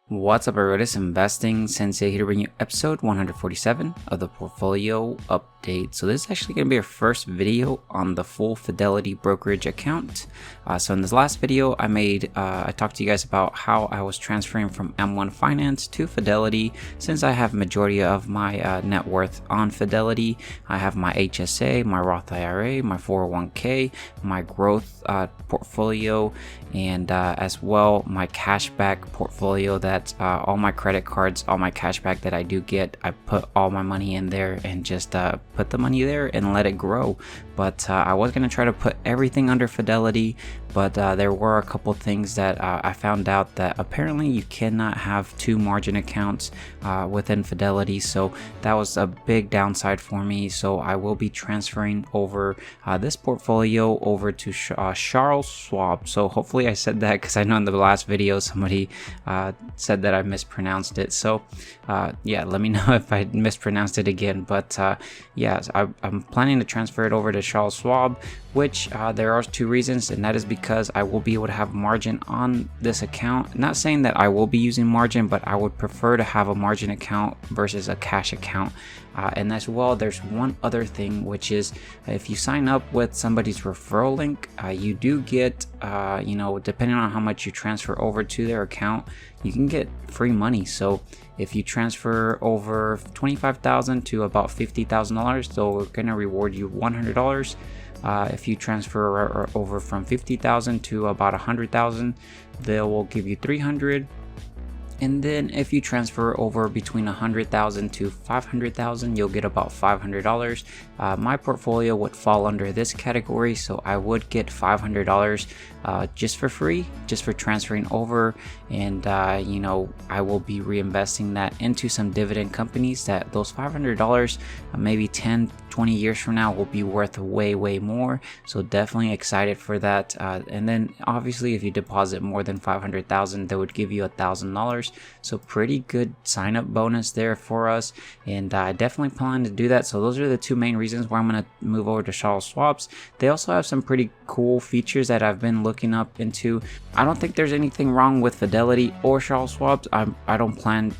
What's up, everybody? It's Investing Sensei here to bring you episode 147 of the portfolio update. So this is actually going to be our first video on the full Fidelity brokerage account. So in this last video, I talked to you guys about how I was transferring from M1 Finance to Fidelity. Since I have majority of my net worth on Fidelity, I have my HSA, my Roth IRA, my 401k, my growth portfolio, and as well my cashback portfolio. That all my credit cards, all my cashback that I do get, I put all my money in there and just put the money there and let it grow. But I was going to try to put everything under Fidelity, but there were a couple things that I found out that apparently you cannot have two margin accounts within Fidelity. So that was a big downside for me. So I will be transferring over this portfolio over to Charles Schwab. So hopefully I said that, because I know in the last video somebody said that I mispronounced it. So yeah, let me know if I mispronounced it again. But yeah, I'm planning to transfer it over to Charles Schwab, which there are two reasons, and that is because I will be able to have margin on this account. Not saying that I will be using margin, but I would prefer to have a margin account versus a cash account. And as well, there's one other thing, which is if you sign up with somebody's referral link, you do get, depending on how much you transfer over to their account, you can get free money. So if you transfer over $25,000 to about $50,000, they're gonna reward you $100. If you transfer over from $50,000 to about $100,000, they will give you $300. And then if you transfer over between $100,000 to $500,000, you'll get about $500. My portfolio would fall under this category, so I would get $500 just for free, just for transferring over. And I will be reinvesting that into some dividend companies that those $500 maybe 10-20 years from now will be worth way more. So definitely excited for that. And then obviously if you deposit more than $500,000, they would give you $1,000. So pretty good sign up bonus there for us, and I definitely plan to do that. So those are the two main reasons why I'm going to move over to Charles Schwab's. They also have some pretty cool features that I've been looking up into. I don't think there's anything wrong with Fidelity or Charles Schwab's. I don't plan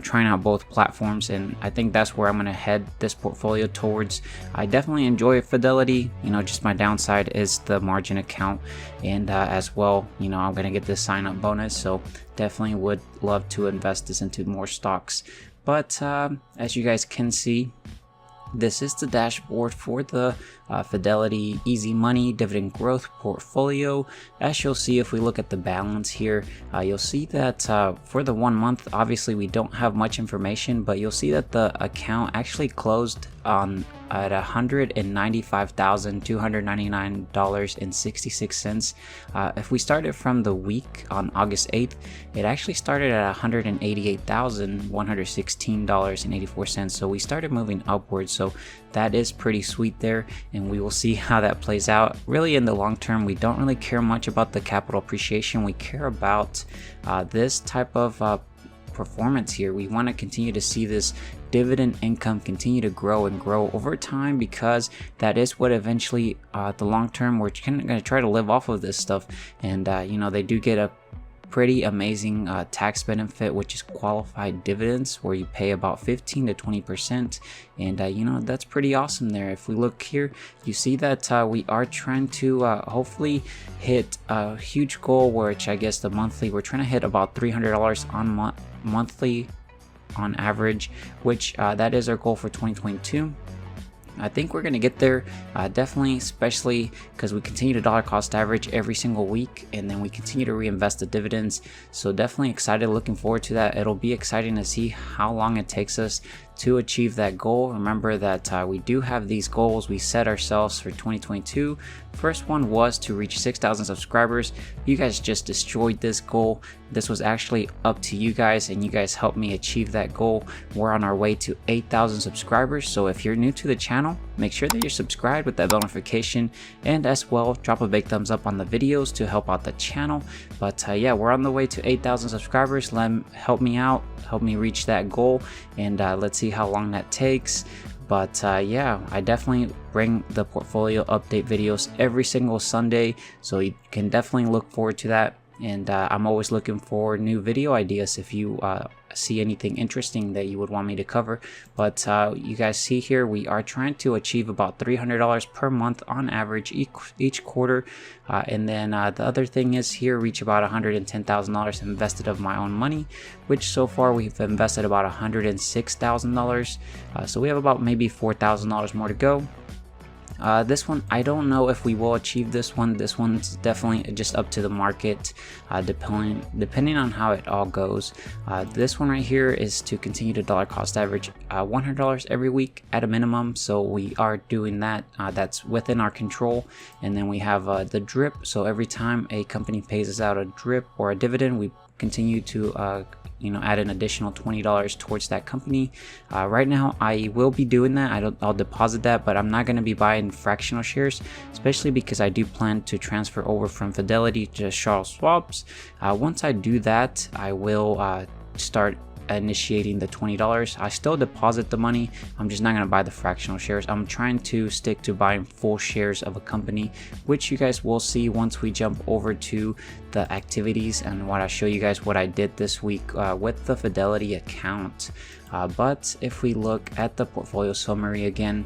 trying out both platforms, and I think that's where I'm going to head this portfolio towards. I definitely enjoy Fidelity. Just my downside is the margin account, and as well, I'm going to get this sign up bonus. So definitely would love to invest this into more stocks. But as you guys can see, this is the dashboard for the Fidelity Easy Money Dividend Growth portfolio. As you'll see, if we look at the balance here, you'll see that for the 1 month, obviously we don't have much information, but you'll see that the account actually closed at $195,299.66. If we started from the week on August 8th, it actually started at $188,116.84. So we started moving upwards. So that is pretty sweet there, and we will see how that plays out. Really, in the long term, we don't really care much about the capital appreciation. We care about this type of performance here. We want to continue to see this dividend income continue to grow and grow over time, because that is what eventually the long term, we're going to try to live off of this stuff. And they do get a pretty amazing tax benefit, which is qualified dividends, where you pay about 15 to 20%, and that's pretty awesome there. If we look here, you see that we are trying to hopefully hit a huge goal, which I guess the monthly, we're trying to hit about $300 on monthly on average, which that is our goal for 2022. I think we're going to get there, definitely, especially because we continue to dollar cost average every single week, and then we continue to reinvest the dividends. So definitely excited, looking forward to that. It'll be exciting to see how long it takes us to achieve that goal. Remember that we do have these goals we set ourselves for 2022. First one was to reach 6,000 subscribers. You guys just destroyed this goal. This was actually up to you guys, and you guys helped me achieve that goal. We're on our way to 8,000 subscribers. So if you're new to the channel, make sure that you're subscribed with that bell notification, and as well, drop a big thumbs up on the videos to help out the channel. But yeah, we're on the way to 8,000 subscribers. Help me out, help me reach that goal, and let's see how long that takes. But yeah, I definitely bring the portfolio update videos every single Sunday, so you can definitely look forward to that. and I'm always looking for new video ideas if you see anything interesting that you would want me to cover. But you guys see here, we are trying to achieve about $300 per month on average each quarter, and then the other thing is here, reach about $110,000 invested of my own money, which so far we've invested about $106,000, so we have about maybe $4,000 more to go. This one, I don't know if we will achieve this one. This one's definitely just up to the market, depending on how it all goes. This one right here is to continue to dollar cost average $100 every week at a minimum. So we are doing that. That's within our control. And then we have the drip. So every time a company pays us out a drip or a dividend, we continue to add an additional $20 towards that company. Right now I will be doing that. I'll deposit that, but I'm not going to be buying fractional shares, especially because I do plan to transfer over from Fidelity to Charles Schwab's. Once I do that, I will start initiating the $20. I still deposit the money. I'm just not going to buy the fractional shares. I'm trying to stick to buying full shares of a company, which you guys will see once we jump over to the activities and what I show you guys what I did this week with the Fidelity account. But if we look at the portfolio summary again,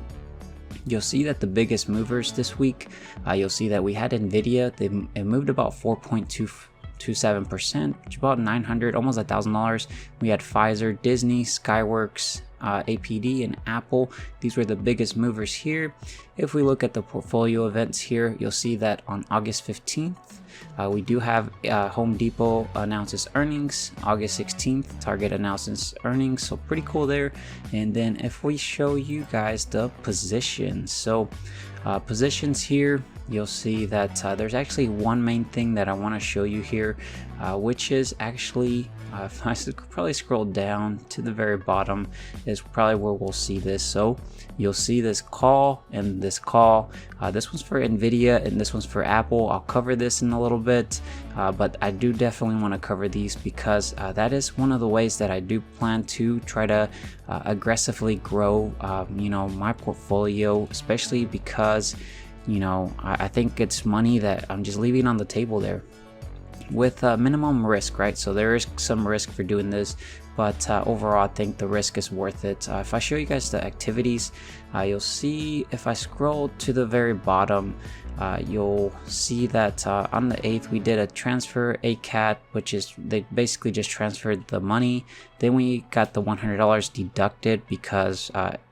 you'll see that the biggest movers this week, you'll see that we had Nvidia. It moved about 4.27%, which is about $900, almost $1,000. We had Pfizer, Disney, Skyworks, APD, and Apple. These were the biggest movers here. If we look at the portfolio events here, you'll see that on August 15th, we do have Home Depot announces earnings. August 16th, Target announces earnings, so pretty cool there. And then if we show you guys the positions, so positions here, you'll see that there's actually one main thing that I want to show you here, which is actually, if I probably scroll down to the very bottom, is probably where we'll see this. So you'll see this call and this call. This one's for Nvidia and this one's for Apple. I'll cover this in a little bit, but I do definitely want to cover these because that is one of the ways that I do plan to try to aggressively grow my portfolio, especially because I think it's money that I'm just leaving on the table there with minimum risk, right? So there is some risk for doing this, but overall I think the risk is worth it. If I show you guys the activities, you'll see if I scroll to the very bottom, you'll see that on the 8th we did a transfer ACAT, which is they basically just transferred the money. Then we got the $100 deducted because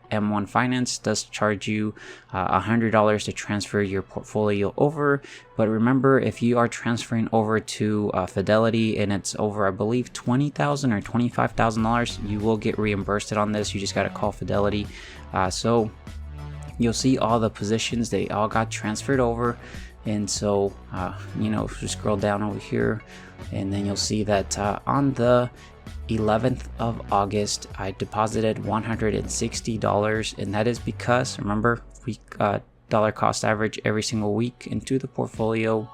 M1 Finance does charge you $100 to transfer your portfolio over. But remember, if you are transferring over to Fidelity and it's over, I believe, $20,000 or $25,000, you will get reimbursed on this. You just got to call Fidelity. So you'll see all the positions, they all got transferred over. And so, if you scroll down over here, and then you'll see that on the 11th of August, I deposited $160, and that is because, remember, we dollar cost average every single week into the portfolio.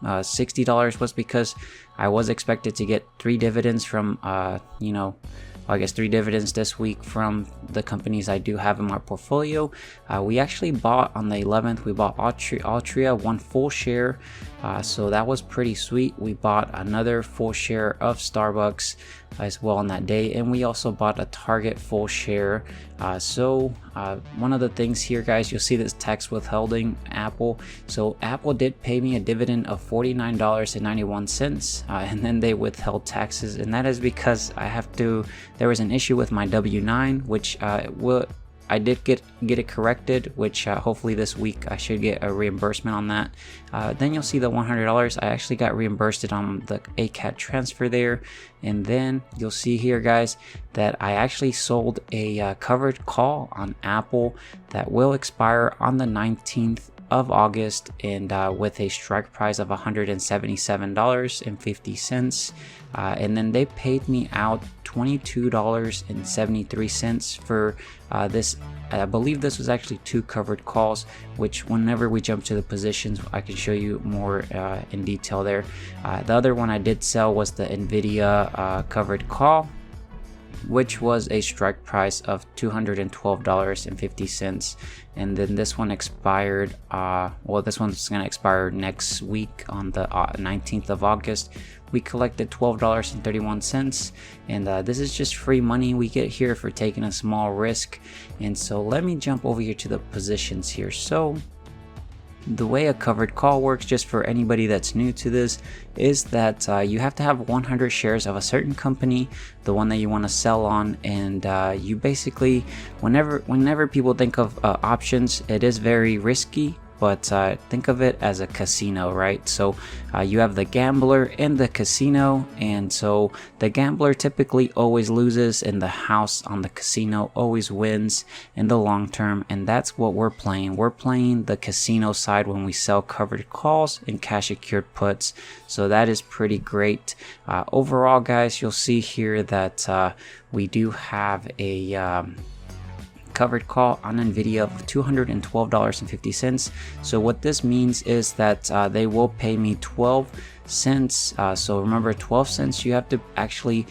$60 was because I was expected to get 3 dividends from, I guess 3 dividends this week from the companies I do have in my portfolio. We actually bought on the 11th, we bought Altria 1 full share, so that was pretty sweet. We bought another full share of Starbucks as well on that day, and we also bought a Target full share. One of the things here, guys, you'll see this tax withholding Apple. So Apple did pay me a dividend of $49.91, and then they withheld taxes, and that is because there was an issue with my W-9, which I did get it corrected, which hopefully this week I should get a reimbursement on that. Then you'll see the $100. I actually got reimbursed on the ACAT transfer there. And then you'll see here, guys, that I actually sold a covered call on Apple that will expire on the 19th of August, and with a strike price of $177.50. And then they paid me out $22.73 for this. I believe this was actually 2 covered calls, which whenever we jump to the positions, I can show you more in detail there. The other one I did sell was the Nvidia covered call. which was a strike price of $212.50. And then this one expired, well, this one's gonna expire next week on the 19th of August. We collected $12.31, and this is just free money we get here for taking a small risk. And so let me jump over here to the positions here. So the way a covered call works, just for anybody that's new to this, is that you have to have 100 shares of a certain company, the one that you want to sell on, and you basically, whenever people think of options, it is very risky. But think of it as a casino, right? So you have the gambler and the casino, and so the gambler typically always loses, and the house on the casino always wins in the long term. And that's what we're playing. We're playing the casino side when we sell covered calls and cash secured puts. So that is pretty great. Overall, guys, you'll see here that we do have a covered call on Nvidia of $212.50. So what this means is that they will pay me 12 cents. So remember, 12 cents, you have to actually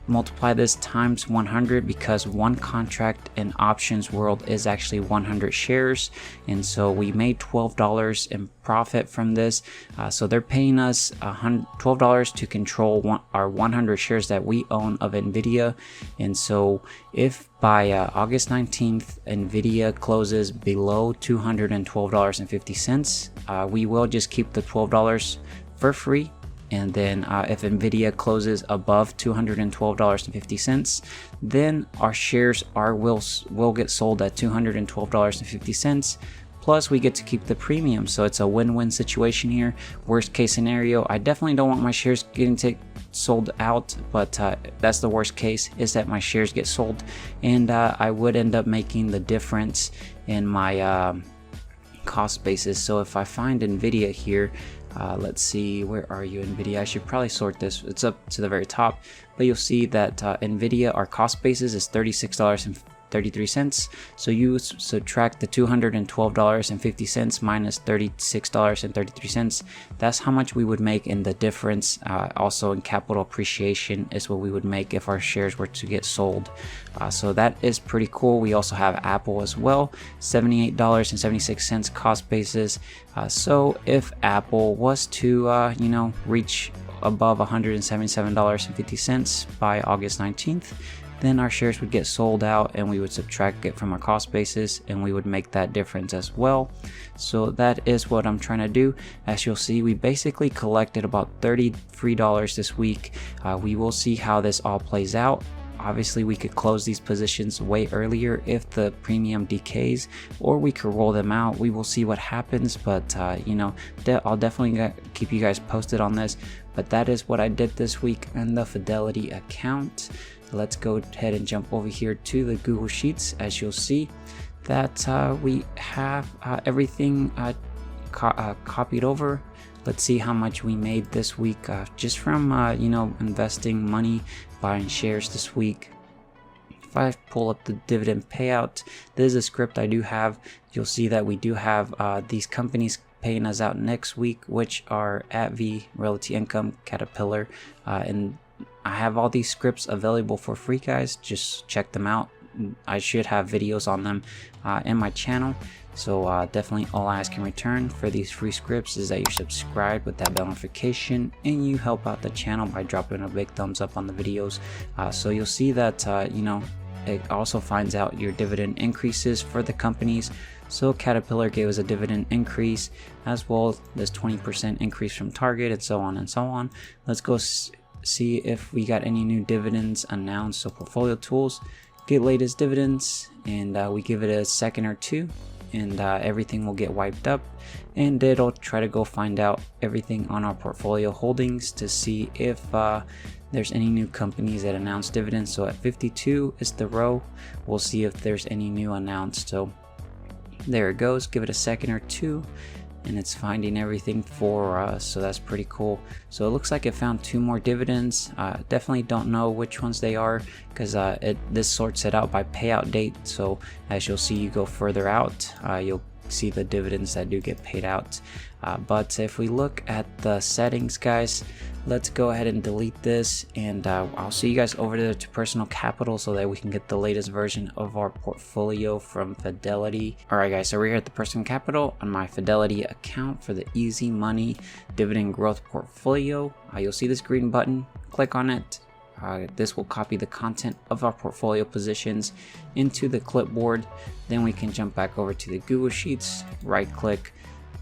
multiply this times 100, because one contract in options world is actually 100 shares. And so we made $12 in profit from this. So they're paying us $12 to control our 100 shares that we own of Nvidia. And so if by August 19th Nvidia closes below $212.50, we will just keep the $12 for free. And then if Nvidia closes above $212.50, then our shares will get sold at $212.50. Plus we get to keep the premium. So it's a win-win situation here. Worst case scenario, I definitely don't want my shares getting sold out, but that's the worst case, is that my shares get sold, and I would end up making the difference in my cost basis. So if I find Nvidia here, let's see, where are you, Nvidia? I should probably sort this, it's up to the very top, but you'll see that Nvidia, our cost basis is $36.33. So you subtract the $212.50 minus $36.33. That's how much we would make in the difference. Also in capital appreciation is what we would make if our shares were to get sold. So that is pretty cool. We also have Apple as well, $78.76 cost basis. So if Apple was to reach above $177.50 by August 19th, then our shares would get sold out, and we would subtract it from our cost basis, and we would make that difference as well. So that is what I'm trying to do. As you'll see, we basically collected about $33 this week. We will see how this all plays out. Obviously, we could close these positions way earlier if the premium decays, or we could roll them out. We will see what happens, but I'll definitely keep you guys posted on this. But that is what I did this week on the Fidelity account. Let's go ahead and jump over here to the Google Sheets. As you'll see that we have everything copied over. Let's see how much we made this week just from investing money, buying shares this week. If I pull up the dividend payout, this is a script I do have. You'll see that we do have these companies paying us out next week, which are AbbVie, Realty Income, Caterpillar, and I have all these scripts available for free, guys. Just check them out. I should have videos on them in my channel. So definitely all I ask in return for these free scripts is that you subscribe with that bell notification, and you help out the channel by dropping a big thumbs up on the videos. So you'll see that it also finds out your dividend increases for the companies. So Caterpillar gave us a dividend increase, as well as this 20% increase from Target, and so on and so on. Let's go see if we got any new dividends announced. So portfolio tools, get latest dividends, and we give it a second or two, and everything will get wiped up, and it'll try to go find out everything on our portfolio holdings to see if there's any new companies that announce dividends. So at 52 is the row. We'll see if there's any new announced. So there it goes. Give it a second or two, and it's finding everything for us. So that's pretty cool. So it looks like it found two more dividends. Definitely don't know which ones they are, because this sorts it out by payout date. So as you'll see, you go further out, you'll see the dividends that do get paid out. But if we look at the settings, guys, let's go ahead and delete this, and I'll see you guys over there to personal capital so that we can get the latest version of our portfolio from Fidelity. Alright guys, so we're here at the personal capital on my Fidelity account for the easy money dividend growth portfolio. You'll see this green button, click on it. This will copy the content of our portfolio positions into the clipboard. Then we can jump back over to the Google Sheets, right click,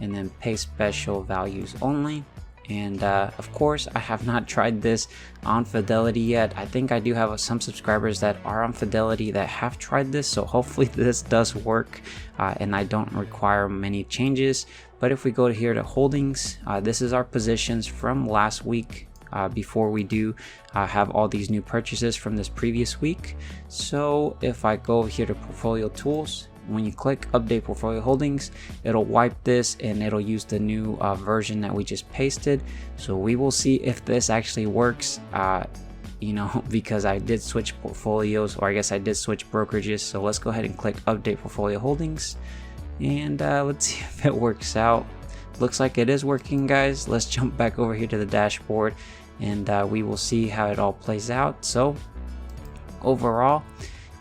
and then paste special values only. And of course, I have not tried this on Fidelity yet. I think I do have some subscribers that are on Fidelity that have tried this, so hopefully this does work and I don't require many changes. But if we go here to holdings, this is our positions from last week. Before we do have all these new purchases from this previous week. So if I go here to portfolio tools, when you click update portfolio holdings, it'll wipe this and it'll use the new version that we just pasted. So we will see if this actually works, you know, because I did switch portfolios, or I guess I did switch brokerages. So let's go ahead and click update portfolio holdings, and let's see if it works out. Looks like it is working, guys. Let's jump back over here to the dashboard, and we will see how it all plays out. So overall,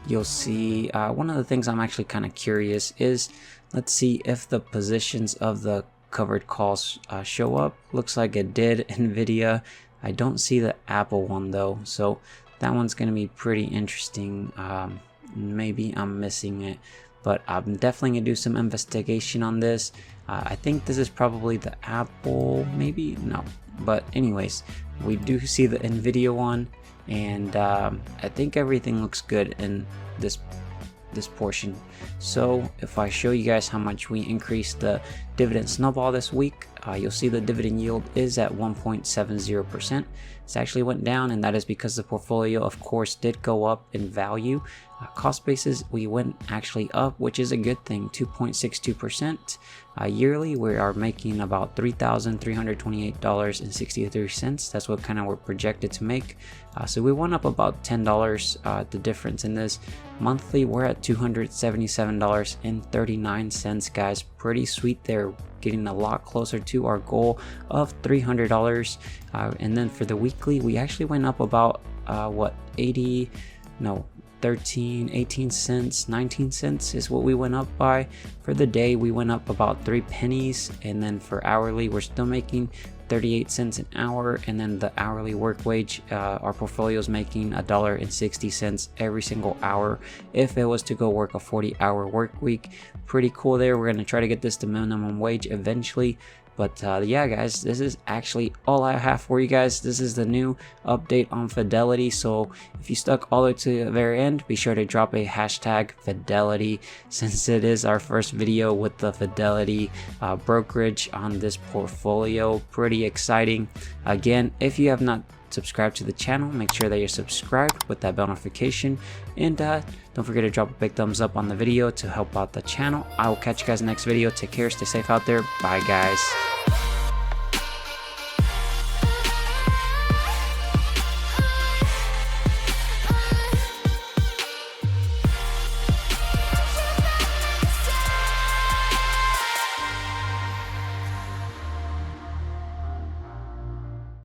you'll see one of the things I'm actually kind of curious is, let's see if the positions of the covered calls show up. Looks like it did. Nvidia, I don't see the Apple one though, so that one's going to be pretty interesting. Maybe I'm missing it, but I'm definitely gonna do some investigation on this. I think this is probably the Apple, maybe no, but anyways, we do see the Nvidia one, and I think everything looks good in this portion. So if I show you guys how much we increased the dividend snowball this week, you'll see the dividend yield is at 1.70%. It actually went down, and that is because the portfolio of course did go up in value. Cost basis, we went actually up, which is a good thing, 2.62%. Yearly, we are making about $3,328.63. That's what kind of we're projected to make. So we went up about $10, the difference in this. Monthly, we're at $277.39, guys. Pretty sweet there, getting a lot closer to our goal of $300. And then for the weekly, we actually went up about 18 cents, 19 cents is what we went up by. For the day, we went up about 3 pennies, and then for hourly, we're still making 38 cents an hour. And then the hourly work wage, our portfolio is making $1.60 every single hour if it was to go work a 40-hour work week. Pretty cool there. We're going to try to get this to minimum wage eventually. But yeah, guys, this is actually all I have for you guys. This is the new update on Fidelity. So if you stuck all the way to the very end, be sure to drop a hashtag Fidelity, since it is our first video with the Fidelity brokerage on this portfolio. Pretty exciting. Again, if you have not subscribe to the channel, make sure that you're subscribed with that bell notification, and don't forget to drop a big thumbs up on the video to help out the channel. I will catch you guys in the next video. Take care, stay safe out there. Bye guys.